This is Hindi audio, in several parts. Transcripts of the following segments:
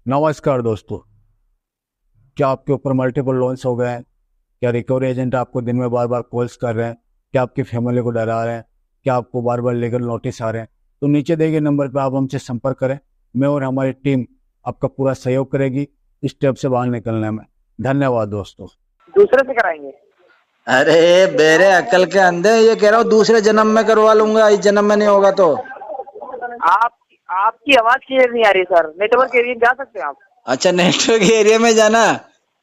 नमस्कार दोस्तों। क्या आपके ऊपर मल्टीपल लोन्स हो गए हैं? क्या रिकवरी एजेंट आपको दिन में बार बार कॉल्स कर रहे हैं? क्या आपकी फैमिली को डरा रहे हैं? क्या आपको बार बार लीगल नोटिस आ रहे हैं? तो नीचे दिए गए नंबर पर आप हमसे संपर्क करें। मैं और हमारी टीम आपका पूरा सहयोग करेगी इस स्टेप से बाहर निकलने में। धन्यवाद दोस्तों। दूसरे से कराएंगे। अरे बेरे अकल के अंधे, ये कह रहा हूँ दूसरे जन्म में करवा लूंगा, इस जन्म में नहीं होगा तो। आप आपकी आवाज क्लियर नहीं आ रही सर, नेटवर्क एरिया में जा सकते हैं आप? अच्छा, नेटवर्क एरिया में जाना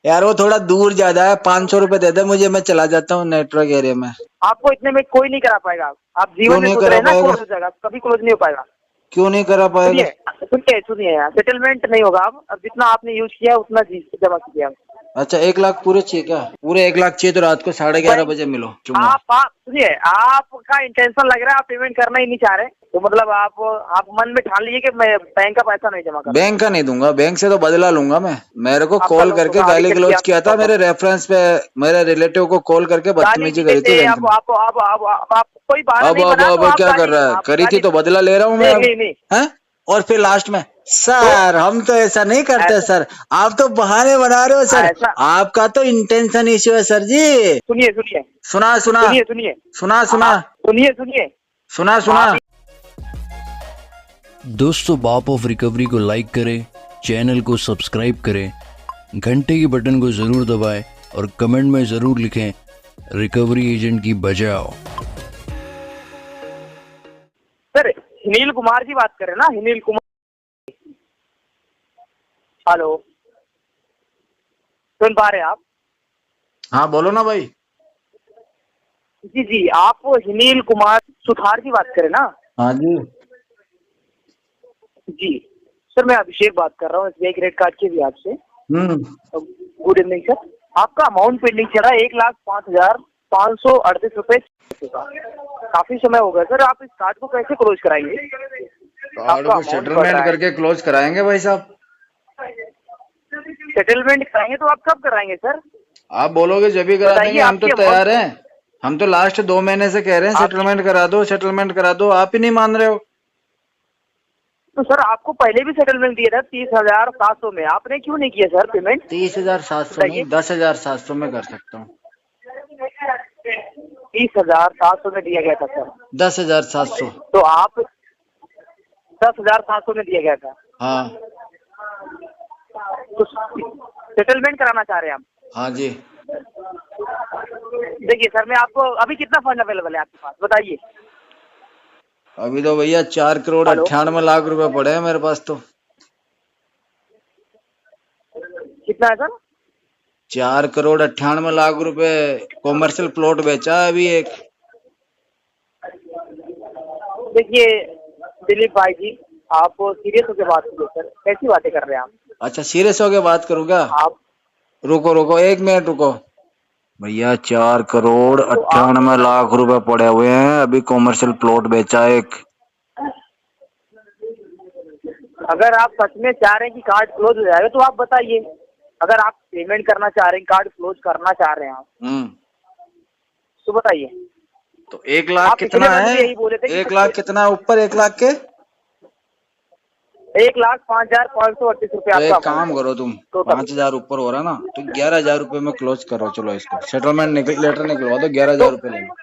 यार, वो थोड़ा दूर ज्यादा है। 500 रुपए दे दे मुझे, मैं चला जाता हूँ नेटवर्क एरिया में। आपको इतने में कोई नहीं करा पाएगा। आप क्यों जीवन में नहीं सोच करा रहे हैं ना पाएगा? क्लोज हो जाएगा, कभी क्लोज नहीं हो पाएगा। क्यों नहीं करा पाएगा? सुनिए सुनिए सुनिए, सेटलमेंट नहीं होगा। अब जितना आपने यूज किया उतना जमा कीजिए आप। अच्छा, 1 लाख पूरे चाहिए क्या? पूरे 1 लाख चाहिए तो रात को 11:30 बजे मिलो। चुम्मा। आप सुनिए, आपका इंटेंशन लग रहा है आप पेमेंट करना ही नहीं चाह रहे, तो मतलब आप मन में ठान लीजिए कि मैं बैंक का पैसा नहीं जमा कर। बैंक का नहीं दूंगा, बैंक से तो बदला लूंगा मैं। मेरे को आपका कॉल लोन करके होगा, आगे गाली चल के गलौज किया था आप मेरे रेफरेंस पे। मेरे रिलेटिव को कॉल करके गाली बदतमीजी नहीं करी थी देते। बैंक आप में। आप आप आप आप आप कोई बहाना अब नहीं अब बना तो अब आप क्या कर गाली रहा है? आप करी थी गाली तो बदला ले रहा हूँ मैं नहीं अब। नहीं नहीं। हैं? और फिर लास्ट में तो सर हम तो ऐसा नहीं करते ऐसा सर, आप तो बहाने बना रहे हो सर। ऐसा आपका तो इंटेंशन इश्यू है सर जी। सुनिए सुनिए सुना सुना सुनिए सुनिए सुना सुना आप सुनिए सुनिए सुना सुना। आप दोस्तों, बाप ऑफ रिकवरी को लाइक करें, चैनल को सब्सक्राइब करें, घंटे के बटन को ज़रूर दबाएं और कमेंट में ज़रूर लिखें रिकवरी एजेंट की बजाओ। सर हिनील कुमार जी बात कर रहे हैं ना? हिनील कुमार, हेलो, सुन पा रहे हैं आप? हाँ बोलो ना भाई। जी जी, आप हिनील कुमार सुथार जी बात करें ना? हाँ जी। जी सर, मैं अभिषेक बात कर रहा हूँ SBI क्रेडिट कार्ड के भी आपसे। Good evening sir. आपका अमाउंट पेंडिंग चल रहा है 1,05,538 रुपए का। काफी समय हो गया सर, आप इस कार्ड को कैसे क्लोज कराएंगे? कार्ड आपका को अमाउंट बढ़ सेटलमेंट रहा है। करके क्लोज कराएंगे भाई साहब। सेटलमेंट कराएंगे तो आप कब कराएंगे सर? आप बोलोगे जब भी करा बताइए देंगे, हम तो आपकी अमाउंट। तैयार हैं। हम तो लास्ट 2 महीने से कह रहे हैं आप सेटलमेंट करा दो, सेटलमेंट करा दो, आप ही नहीं मान रहे हो। तो सर आपको पहले भी सेटलमेंट दिया था 30,700 में, आपने क्यों नहीं किया सर पेमेंट? 30,700 नहीं, बताइए। 10,700 में कर सकता हूँ। 30,700 में दिया गया था सर। 10,700। तो आप 10,700 में दिया गया था, हाँ तो सेटलमेंट कराना चाह रहे हैं आप? हाँ जी। देखिए सर, मैं आपको अभी कितना फंड अवेलेबल है आपके पास बताइए। अभी तो भैया 4,98,98,00,000 रुपए पड़े हैं मेरे पास तो। कितना है सर? 4,98,00,000 रुपए कॉमर्शियल प्लॉट बेचा है अभी एक। देखिए दिलीप भाई जी, आप सीरियस होकर बात कीजिए सर, कैसी बातें कर रहे हैं आप? अच्छा, सीरियस होके बात करूँगा? आप रुको रुको 1 मिनट रुको भैया। 4,98,00,000 रुपए पड़े हुए हैं, अभी कॉमर्शियल प्लॉट बेचा एक। अगर आप सच में चाह रहे हैं कि कार्ड क्लोज हो जाएगा तो आप बताइए। अगर आप पेमेंट करना चाह रहे हैं, कार्ड क्लोज करना चाह रहे हैं आप, तो बताइए। तो 1 लाख आप कितना पिछले मंथ है? भी यही बोले थे कि 1 लाख कितना है ऊपर 1 लाख के? 1,05,538 रुपए तो आपका एक amount काम है करो तुम, टोटल। 5,000 ऊपर हो रहा ना, तो 11,000 रुपए में क्लोज करो। चलो इसको सेटलमेंट लेटर निकलवा दो, 11,000 तो रुपए ले लो।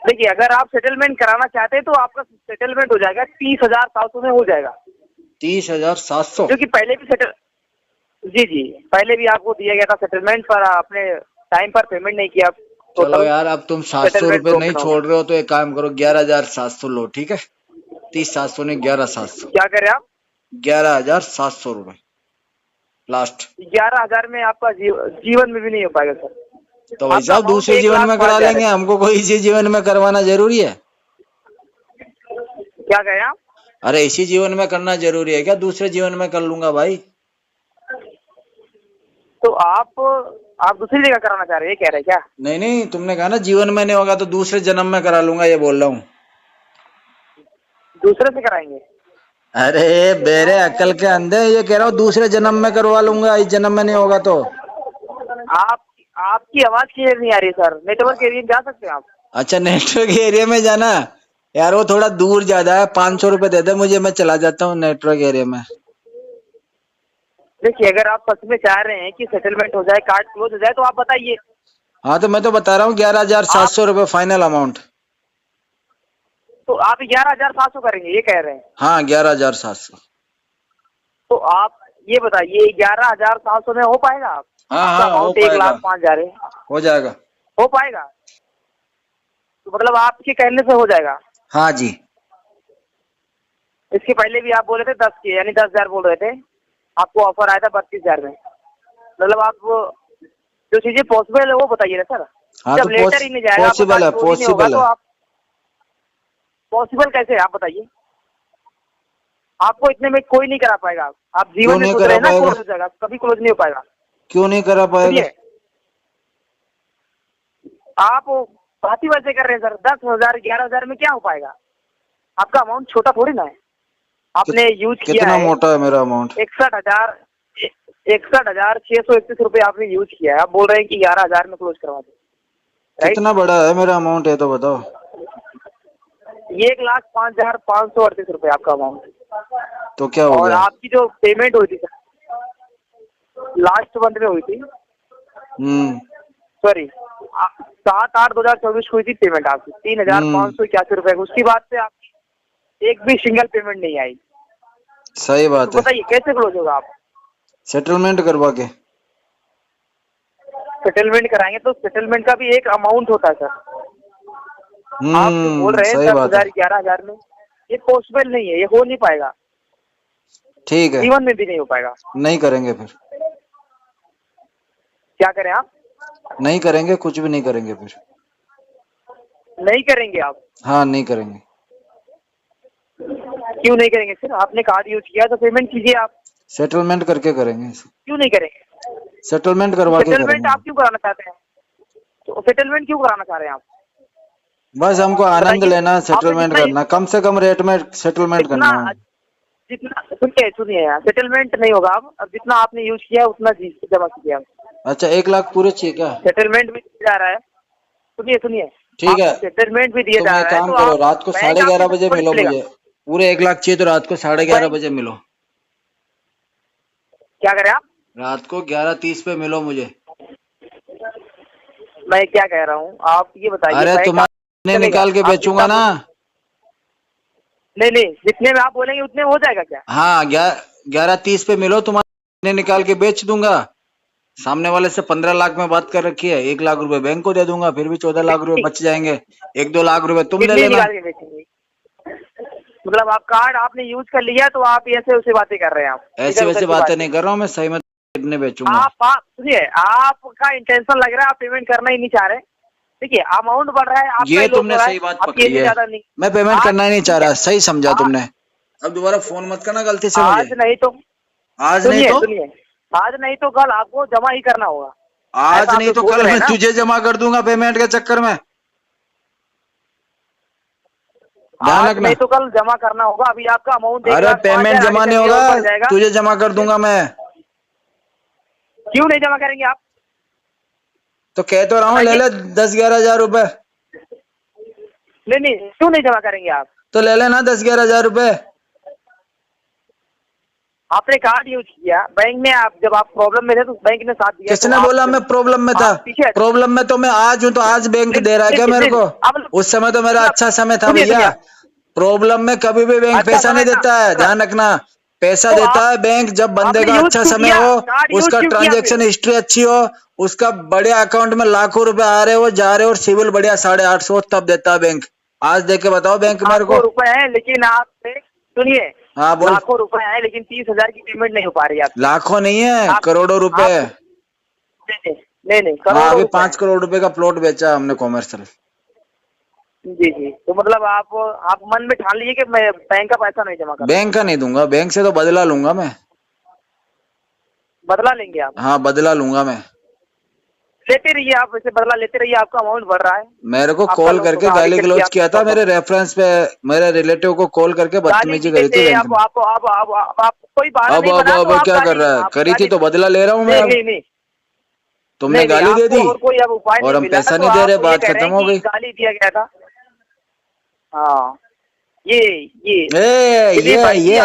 देखिए, अगर आप सेटलमेंट कराना चाहते हैं तो आपका सेटलमेंट हो जाएगा 30,700 में हो जाएगा। 30,700? क्योंकि पहले भी जी जी, पहले भी आपको दिया गया था सेटलमेंट, पर आपने टाइम पर पेमेंट नहीं किया। चलो टोटल यार, अब तुम 700 सेटलमेंट रुपए नहीं ब्रोकन हो छोड़ गया। रहे हो तो एक काम करो, 11,700 लो, ठीक है? 30,700 नहीं, 11,700। क्या करें आप? 11,700 रुपए लास्ट। 11,000 में आपका जीवन में भी नहीं हो पाएगा सर। तो भाई आपका साहब अमाउंट दूसरे जीवन में करा 1,05,000 लेंगे, है। हमको कोई इसी जीवन में करवाना जरूरी है? क्या कहें आप? अरे इसी जीवन में करना जरूरी है क्या? दूसरे जीवन में कर लूंगा भाई। तो आप दूसरी जगह कराना चाह रहे हैं, ये कह रहे हैं क्या? नहीं नहीं, तुमने कहा ना जीवन में नहीं होगा तो दूसरे जन्म में करा लूंगा, ये बोल रहा हूँ। दूसरे से कराएंगे? अरे बेरे अकल के अंधे, ये कह रहा हूँ दूसरे जन्म में करवा लूंगा, इस जन्म में नहीं होगा तो। आप आपकी आवाज क्लियर नहीं आ रही सर, नेटवर्क एरिया में जा सकते हैं आप? अच्छा, नेटवर्क एरिया में जाना यार, वो थोड़ा दूर ज्यादा है। 500 रुपए दे दे मुझे, मैं चला जाता हूँ नेटवर्क एरिया में। देखिए अगर आप सच में चाह रहे हैं कि सेटलमेंट हो जाए, कार्ड क्लोज हो जाए, तो आप बताइए। हाँ तो मैं तो बता रहा हूँ 11,700 रुपये फाइनल अमाउंट। तो आप 11,700 करेंगे ये कह रहे हैं? हाँ 11,700। तो आप ये बताइए 11,700 में हो पाएगा? आप हाँ आपका हाँ हो अमाउंट पाएगा, 1,05,000 है, हो जाएगा। हो पाएगा? तो मतलब आपके कहने से हो जाएगा? हाँ जी। इसके पहले भी आप बोले थे 10 के, यानी 10,000 बोल रहे थे, आपको ऑफर आया था 32,000 में। मतलब आप जो चीजें पॉसिबल है वो बताइए ना सर। हाँ जब तो लेटर ही नहीं जाएगा, आपका पॉसिबल है, कार्ड क्लोज ही नहीं होगा, पॉसिबल तो है। आप पॉसिबल कैसे है आप बताइए? आपको इतने में कोई नहीं करा पाएगा। आप क्यों जीवन में नहीं सोच करा रहे हैं ना पाएगा? क्लोज हो जाएगा, कभी क्लोज नहीं हो पाएगा। क्यों नहीं करा पाएगा? सुनिए, आप बात ही वैसे कर रहे हैं सर। 10,000 11,000 में क्या हो पाएगा? आपका अमाउंट छोटा थोड़ी ना है। आपने यूज किया कितना है मोटा है मेरा अमाउंट? 61,631 रुपए आपने यूज किया है। आप बोल रहे हैं कि 11,000 में क्लोज करवा दे, राइट? कितना बड़ा है मेरा अमाउंट है तो बताओ। 1,05,538 रुपए आपका अमाउंट। तो क्या हो और गया? आपकी जो पेमेंट हुई थी सर, लास्ट मंथ में हुई थी, सॉरी 7/8/2024 को हुई थी पेमेंट आपकी 3,581 रुपए। उसकी बाद से आपकी एक भी सिंगल पेमेंट नहीं आई। सही बात तो है। बताइए कैसे क्लोज होगा? आप सेटलमेंट करवा के। सेटलमेंट कराएंगे तो सेटलमेंट का भी एक अमाउंट होता है सर। आप जो बोल रहे हैं सही बात है। 10,000 11,000 में, ये पॉसिबल नहीं है, ये हो नहीं पाएगा। ठीक है, जीवन में भी नहीं हो पाएगा। नहीं करेंगे फिर। क्या करें आप? नहीं करेंगे, कुछ भी नहीं करेंगे फिर। नहीं करेंगे आप? हाँ नहीं करेंगे। क्यों नहीं करेंगे सर? आपने कार्ड यूज किया तो पेमेंट कीजिए आप। सेटलमेंट करके करेंगे। क्यों नहीं करेंगे? सेटलमेंट करवा के सेटलमेंट करेंगे। आप क्यों कराना चाहते हैं? तो सेटलमेंट क्यों कराना चाह रहे हैं आप? बस हमको आनंद बताइए। लेना है, आपने सेटलमेंट जितना करना, कम से कम रेट में सेटलमेंट जितना करना है। जितना सुनिए सुनिए यार, सेटलमेंट नहीं होगा। अब जितना आपने यूज किया है उतना जमा कीजिए आप। अच्छा 1 लाख पूरे चाहिए क्या? सेटलमेंट भी दिया जा रहा है। सुनिए सुनिए, ठीक है, आपको सेटलमेंट भी दिया तुम जा एक रहा है, काम तो करो, आप रात को बैंक आपको 11:30 बजे थोड़ी मिलो मिलेगा। मुझे। पूरे 1 लाख चाहिए तो रात को 11:30 बैंक बजे मिलो। क्या करें आप? रात को 11:30 पे मिलो मुझे। मैं क्या कह रहा हूँ, आप ये बताइए। अरे बैंक तुम्हारे चलेगा? निकाल के आप बेचूंगा जितना ना। नहीं नहीं, जितने में आप बोलेंगे उतने में हो जाएगा क्या? हाँ 11:30 पे मिलो, तुम्हारे निकाल के बेच दूंगा। सामने वाले से 15 लाख में बात कर रखी है, 1 लाख रुपए बैंक को दे दूंगा, फिर भी 14 लाख रुपए बच जाएंगे। 1-2 लाख रुपए तुम ले कितने लेना। निकाल के बेचेंगे? मतलब आप कार्ड आपने यूज कर लिया तो आप ऐसे वैसे बातें कर रहे हैं? आप ऐसी इधर उधर वैसी की बातें नहीं कर रहा हूँ मैं, सही में कितने बेचूंगा। आप सुनिए, आपका इंटेंशन लग रहा है आप पेमेंट करना ही नहीं चाह रहे। देखिए अमाउंट बढ़ रहा है, आपका ये ही लॉस तुमने हो रहा है, सही बात आपकी पकड़ी ये है। ज्यादा नहीं। मैं पेमेंट करना ही नहीं चाह रहा, सही समझा आज- तुमने। अब दोबारा फोन मत करना गलती से आज मुझे। नहीं तो आज नहीं सुनिए तो सुनिए, आज नहीं तो कल आपको जमा ही करना होगा। आज ऐसा आप नहीं जो तो सोच कल रहे हैं मैं ना, तुझे जमा कर दूंगा पेमेंट के चक्कर में। ध्यान आज रखना। नहीं तो कल जमा करना होगा। अभी आपका अमाउंट अरे पेमेंट 1,05,000 आगे जमा चल नहीं के और होगा, बढ़ जाएगा। तुझे जमा कर दूंगा मैं। क्यों नहीं जमा करेंगे आप? तो कह तो रहा हूँ ले ले 10-11 हजार रुपए। नहीं नहीं, क्यों नहीं जमा करेंगे आप? तो ले लेना 10-11 हजार रुपए। आपने कार्ड यूज किया बैंक में, आप जब आप प्रॉब्लम में थे तो बैंक ने साथ दिया। किसने तो बोला मैं प्रॉब्लम में था? आप पीछे प्रॉब्लम में तो मैं आज हूँ, तो आज बैंक दे रहा है क्या मेरे को? उस समय तो मेरा अच्छा समय था सुनिए, भैया। प्रॉब्लम में कभी भी बैंक अच्छा पैसा नहीं समय था। देता है, ध्यान रखना। पैसा तो देता है बैंक जब बंदे आपने का यूज अच्छा क्यों समय किया? हो, कार्ड यूज उसका क्यों किया ट्रांजेक्शन फिर? हिस्ट्री अच्छी हो, उसका बड़े अकाउंट में लाखों रुपए आ रहे हो जा रहे हो और सिविल बढ़िया 850 तब देता है बैंक। आज देख के बताओ बैंक मेरे को। लाखों रुपए है लेकिन आपने, सुनिए, हाँ बोल। लाखों रुपए है लेकिन 30,000 की पेमेंट नहीं हो पा रही है आपकी। लाखों नहीं है, आप- करोड़ों रुपए है। नहीं हाँ करोड़ों अभी रुपए 5 हैं। करोड़ रुपए का प्लॉट बेचा है हमने कॉमर्शियल। जी जी, तो मतलब आप मन में ठान लीजिए कि मैं बैंक का पैसा नहीं जमा करूंगा। बैंक का नहीं दूंगा, बैंक से तो बदला लूंगा मैं। बदला लेंगे आप? हाँ बदला लूंगा मैं। लेते रहिए आप, वैसे बदला लेते रहिए, आपका अमाउंट बढ़ रहा है। मेरे को आपका कॉल लोन करके होगा, आगे गाली चल के गलौज आप किया था मेरे रेफरेंस पे, मेरे रिलेटिव को कॉल करके गाली बदतमीजी दिए करी थी थे। बैंक में। आप कोई बहाना नहीं बना तो अब आप क्या कर गाली, रहा है? आप करी थी गाली, तो बदला ले रहा हूँ मैं नहीं अब। नहीं नहीं तुमने नहीं, गाली दे आपको दी और कोई अब उपाय और नहीं हम मिला पैसा ना, नहीं तो दे रहे, आप ये बात कह रहे खत्म हैं हो कि गई। गाली दिया गया था। हाँ ये ए दिलीप भाई जी, ये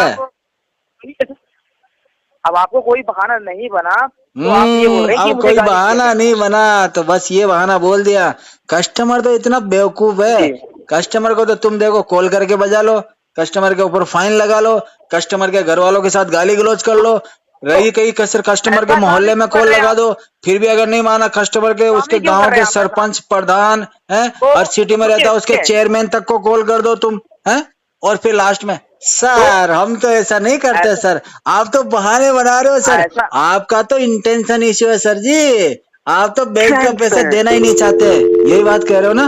आप अब आपको कोई बहाना नहीं बना तो आप ये बोल रहे हैं कि अब मुझे कोई गाली बहाना दे नहीं बना तो बस ये बहाना बोल दिया। कस्टमर तो इतना बेवकूफ है, जी। कस्टमर को तो तुम देखो कॉल करके बजा लो, कस्टमर के ऊपर फाइन लगा लो, कस्टमर के घर वालों के साथ गाली गलौज कर लो, रही कहीं कसर कस्टमर के ऐसा काम मोहल्ले ही में क्यों कर कॉल रहे हैं लगा आप? दो, फिर भी अगर नहीं माना कस्टमर के काम उसके ही क्यों कर गांव रहे के हैं आप ऐसा? सरपंच प्रधान है तो और सिटी में रहता है उसके सुनिए चेयरमैन तक को कॉल कर दो तुम है, और फिर लास्ट में तो सर हम तो ऐसा नहीं करते ऐसा सर, आप तो बहाने बना रहे हो सर, ऐसा आपका तो इंटेंशन इश्यू है सर जी, आप तो बैंक का पैसा ट्रांसफर देना ही नहीं चाहते, यही बात कह रहे हो ना।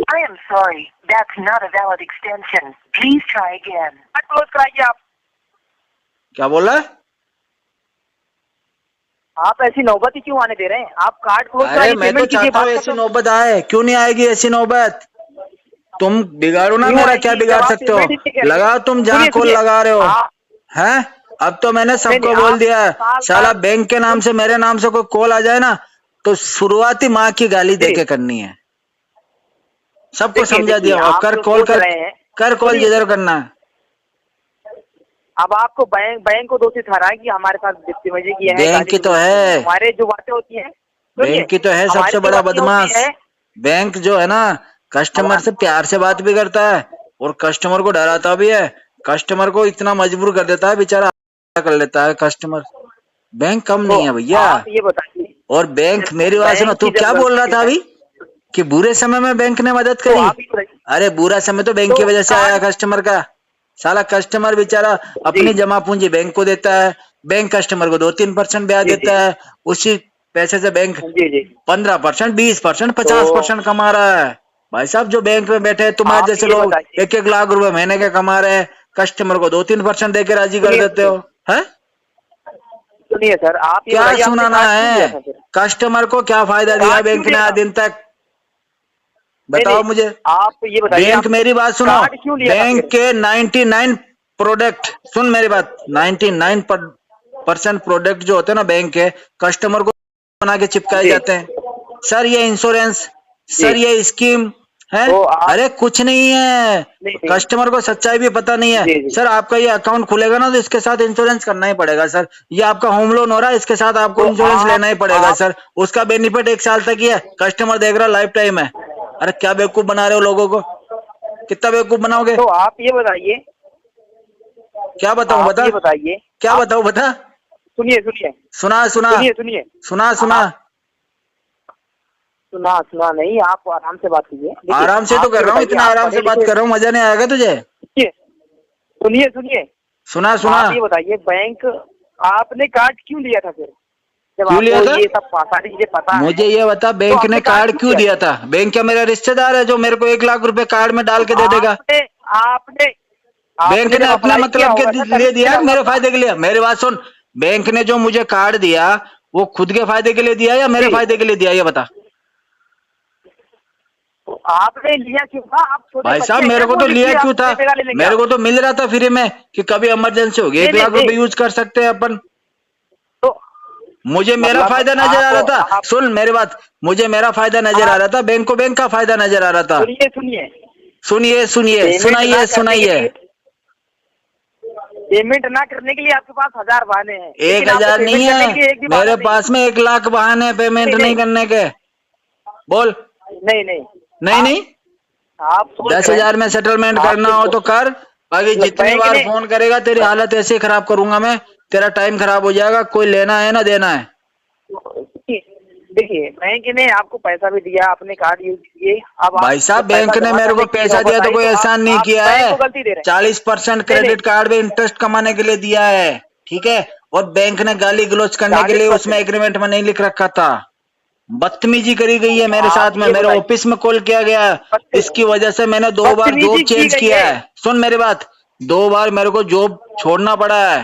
I am sorry, that's not a valid extension. Please try again. Close कराइए आप। क्या बोल रहा है? आप ऐसी नौबत ही क्यों आने दे रहे हैं? आप कार्ड क्लोज अरे कराइए, मैं तो पेमेंट कीजिए, चाहता हूँ बात ऐसी खत्म। नौबत आए, क्यों नहीं आएगी ऐसी नौबत? तुम बिगाड़ो ना क्यों मेरा, आएगी क्या जब बिगाड़ आप सकते हो? पेमेंट ही नहीं करेंगे? लगाओ तुम जहाँ सुनिए कॉल सुनिए लगा रहे हो आप हैं। अब तो मैंने नहीं सबको नहीं बोल आप दिया है, साल साला बाद बैंक के नाम से मेरे नाम से कोई कॉल आ जाए ना तो शुरुआती माँ की गाली दे जी के करनी है, सबको देखिए समझा देखिए दिया। और आप कर जो कॉल सोच कर, रहे हैं कर कॉल सुनिए, जिधर करना है। अब आपको बैंक को दोषी ठहराए कि हमारे साथ बदतमीजी की है, बैंक गाली की तो गलौज की है। है, हमारे जो बातें होती हैं सुनिए, बैंक की तो है हमारी सबसे जो बड़ा बातें होती बदमाश। है बैंक जो है ना कस्टमर से प्यार से बात भी करता है और कस्टमर को डराता भी है, कस्टमर को इतना मजबूर कर देता है बेचारा कर लेता है कस्टमर। बैंक कम तो नहीं है भैया। आप ये बताइए और बैंक, मेरी बात सुनो, बैंक तू की क्या जब बोल रहा गलती था है अभी कि बुरे समय में बैंक ने मदद तो करी? आप ये बताइए अरे बुरा समय तो बैंक तो की वजह से आया कार्ड कस्टमर का। साला कस्टमर बेचारा जी अपनी जमा पूंजी बैंक को देता है, बैंक कस्टमर को 2-3% ब्याज जी जी देता है, उसी पैसे से बैंक जी जी 15%, 20%, तो 50% कमा रहा है। भाई साहब जो बैंक में बैठे हैं तुम्हारे आप जैसे ये लोग बताइए 1-1 लाख रुपए महीने के कमा रहे हैं, कस्टमर को 2-3% देके राजी कर सुनिए देते हो है? सुनिए सर, आप ये क्या बताइए आपने सुनाना कार्ड क्यों लिया है? था फिर? कस्टमर को क्या फायदा दिया कार्ड क्यों बैंक ने लिया आज था? दिन तक? नहीं बताओ नहीं मुझे। आप ये बताइए बैंक, आप मेरी बात सुनो, कार्ड क्यों लिया था बैंक फिर? के 99 प्रोडक्ट, सुन मेरी बात, 99% प्रोडक्ट जो होते हैं ना बैंक के, कस्टमर को बना के चिपकाए जी जाते हैं। सर ये इंश्योरेंस, जी सर ये स्कीम है, तो आप अरे कुछ नहीं है, नहीं नहीं कस्टमर को सच्चाई भी पता नहीं है। जी जी सर आपका ये अकाउंट खुलेगा ना तो इसके साथ इंश्योरेंस करना ही पड़ेगा सर, ये आपका होम लोन हो रहा है इसके साथ आपको तो इंश्योरेंस लेना ही पड़ेगा आप सर, उसका बेनिफिट 1 साल तक ही है, कस्टमर देख रहा लाइफ टाइम है। अरे क्या बेवकूफ बना रहे हो लोगों को, कितना बेवकूफ बनाओगे? तो आप ये बताइए क्या बताऊं, आप बता, ये बताइए क्या आप बताऊं, बता। सुनिए सुनिए सुना सुना सुनिए सुनिए सुना सुना। आप सुना सुना नहीं, आप आराम से बात कीजिए। देखिए, आराम से तो आप कर ये रहा हूँ, बताइए, इतना आप आराम से पढ़े बात लिखे कर रहा हूँ, मजा नहीं आएगा तुझे? सुनिए सुनिए सुनिए सुना सुना। आप ये बताइए बैंक आपने कार्ड क्यों लिया था फिर, जब क्यों लिया आपको था? ये सब सारी चीजें पता है मुझे ये बता, तो बैंक आपने ने कार्ड क्यों लिया दिया था? बैंक क्या मेरा रिश्तेदार है जो मेरे को 1 लाख रुपए कार्ड में डाल के दे देगा? आपने आपने बैंक आपने ने जब अपने अप्लाई किया मतलब के होगा सर, तभी लिए दिया है, होगा मेरे आपका। फायदे के लिए? मेरी बात सुन, बैंक ने जो मुझे कार्ड दिया वो खुद के फायदे के लिए दिया या मेरे जी। फायदे के लिए दिया, ये बता। तो आपने लिया क्यों था? आप छोटे भाई बच्चे साहब हैं मेरे क्या? को वो तो लिया लिखिए, क्यों आप था? पैसे ले लेंगे मेरे आप। को तो मिल रहा था फ्री में कि कभी इमरजेंसी होगी, 1 नहीं, लाख रुपए नहीं। यूज कर सकते हैं अपन। तो मुझे मेरा मतलब फायदा नजर आ रहा था, आप सुन मेरी बात, मुझे मेरा फायदा नजर आ रहा था, बैंक को बैंक का फायदा नजर आ रहा था। सुनिए सुनिए सुनिए सुनिए, पेमेंट सुनाइए ना करने के सुनाइए। लिए पेमेंट ना करने के लिए आपके पास 1000 बहाने हैं, लेकिन आपको 1000 पेमेंट नहीं करने है के लिए एक भी बहाना मेरे नहीं। पास में, 1 लाख बहाने हैं पेमेंट नहीं, नहीं करने के। बोल। नहीं नहीं नहीं नहीं, आप सोच 10,000 में सेटलमेंट करना हो तो कर, बाकी जितनी बैंक बार ने फोन करेगा तेरी हालत ऐसे ही खराब करूंगा मैं, तेरा टाइम खराब हो जाएगा, कोई लेना है ना देना है। देखिए बैंक ने आपको पैसा भी दिया, आपने कार्ड यूज किए, अब आप भाई साहब जब पैसा बैंक ने जमा मेरे को करने की पैसा नौबत दिया तो आई कोई तो एहसान नहीं आप किया बैंक है, को गलती दे रहे हैं। 40% नहीं, क्रेडिट कार्ड पे इंटरेस्ट कमाने के लिए दिया है, ठीक है, और बैंक ने गाली गलौज करने के लिए 40% उसमें एग्रीमेंट में नहीं लिख रखा था। बदतमीजी करी गई है मेरे आप साथ में, ये मेरे बताइए ऑफिस में कॉल किया गया है, इसकी वजह से मैंने 2 बार जॉब बदतमीजी की चेंज गई किया है। है। सुन मेरी बात, 2 बार मेरे को जॉब छोड़ना पड़ा है,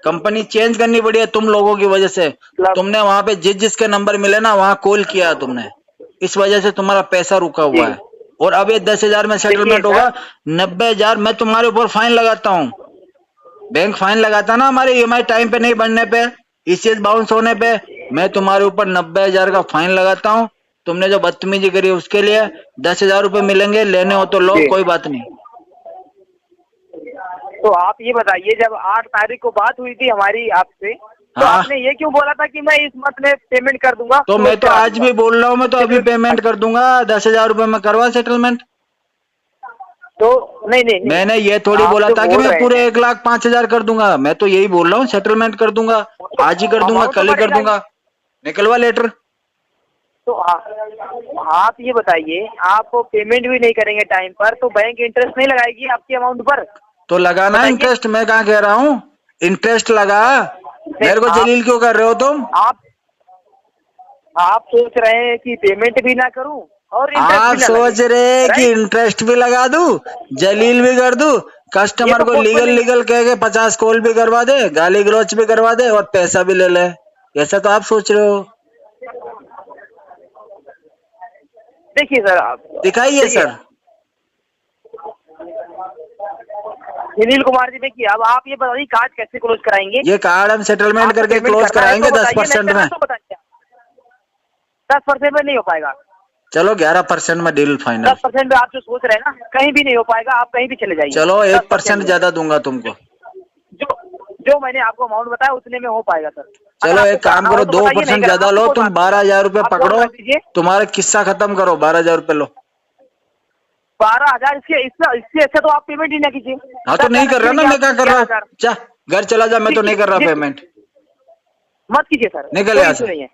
कंपनी चेंज करनी पड़ी है तुम लोगों की वजह से। मतलब तुमने वहां पे जिसके नंबर मिले ना वहां कॉल किया तुमने, इस वजह से तुम्हारा पैसा रुका जी हुआ है। और अब ये 10,000 में देखिए सेटलमेंट सर, होगा, 90,000 मैं तुम्हारे ऊपर फाइन लगाता हूँ। बैंक फाइन लगाता ना हमारे EMI टाइम पे नहीं बनने पे, ECS बाउंस होने पे, मैं तुम्हारे ऊपर 90,000 का फाइन लगाता हूँ। तुमने जो बदतमीजी करी उसके लिए 10,000 रुपए मिलेंगे, लेने हो तो लो, जी कोई बात नहीं। तो आप ये बताइए, जब 8 तारीख को बात हुई थी हमारी आपसे, तो हाँ। आपने ये क्यों बोला था कि मैं इस मंथ में पेमेंट कर दूंगा? तो मैं तो आज भी बोल रहा हूँ, मैं तो अभी पेमेंट कर दूंगा 10,000 रुपए में करवा सेटलमेंट। तो नहीं, मैंने ये थोड़ी आप बोला जो था कि बोल मैं रहे पूरे हैं, 1,05,000 कर दूंगा। मैं तो यही बोल रहा हूँ, सेटलमेंट कर दूंगा, आज ही कर दूंगा, amount तो कल ही कर बढ़ेगा ही। दूंगा। निकलवा लेटर। तो आप ये बताइए, आप पेमेंट भी नहीं करेंगे टाइम पर तो बैंक इंटरेस्ट नहीं लगाएगी आपके अमाउंट पर? तो लगाना बताइए। इंटरेस्ट, मैं कहाँ कह रहा हूँ इंटरेस्ट लगा। मेरे को जलील क्यों कर रहे हो तुम? आप सोच रहे हैं कि पेमेंट भी ना करूं और इंटरेस्ट आप भी ना सोच लगे, रहे कि राइट? इंटरेस्ट भी लगा दूं, जलील भी कर दूं, कस्टमर तो को possible लीगल कह के 50 कॉल भी करवा दे, गाली गलौच भी करवा दे और पैसा भी ले ले। ऐसा तो आप सोच रहे हो। देखिए सर, आप दिखाइए देखिए, सर। सुनील कुमार जी, देखिए अब आप ये बताइए कार्ड कैसे क्लोज कराएंगे? ये कार्ड हम सेटलमेंट आपको करके पेमेंट क्लोज करना है कराएंगे तो बताइए, 10% नहीं करना में। तो बताइए। 10% में नहीं हो पाएगा। चलो 11% में डील फाइनल। 10% में आप जो सोच रहे हैं ना, कहीं भी नहीं हो पाएगा, आप कहीं भी चले जाइए। चलो 1% 10% ज्यादा दूंगा तुमको। जो मैंने आपको अमाउंट बताया उतने में हो पाएगा सर। चलो एक काम करो, 2% ज्यादा लो, तुम 12,000 रुपए पकड़ो, तुम्हारा किस्सा खत्म करो, 12,000 रुपए लो। 12,000 इससे अच्छा तो आप पेमेंट ही ना कीजिए। हाँ तो नहीं कर रहा ना, मैं क्या कर रहा हूँ? जा घर चला जा, मैं तो नहीं कर रहा पेमेंट। मत कीजिए सर, निकल कोई यहाँ इशू से। नहीं है।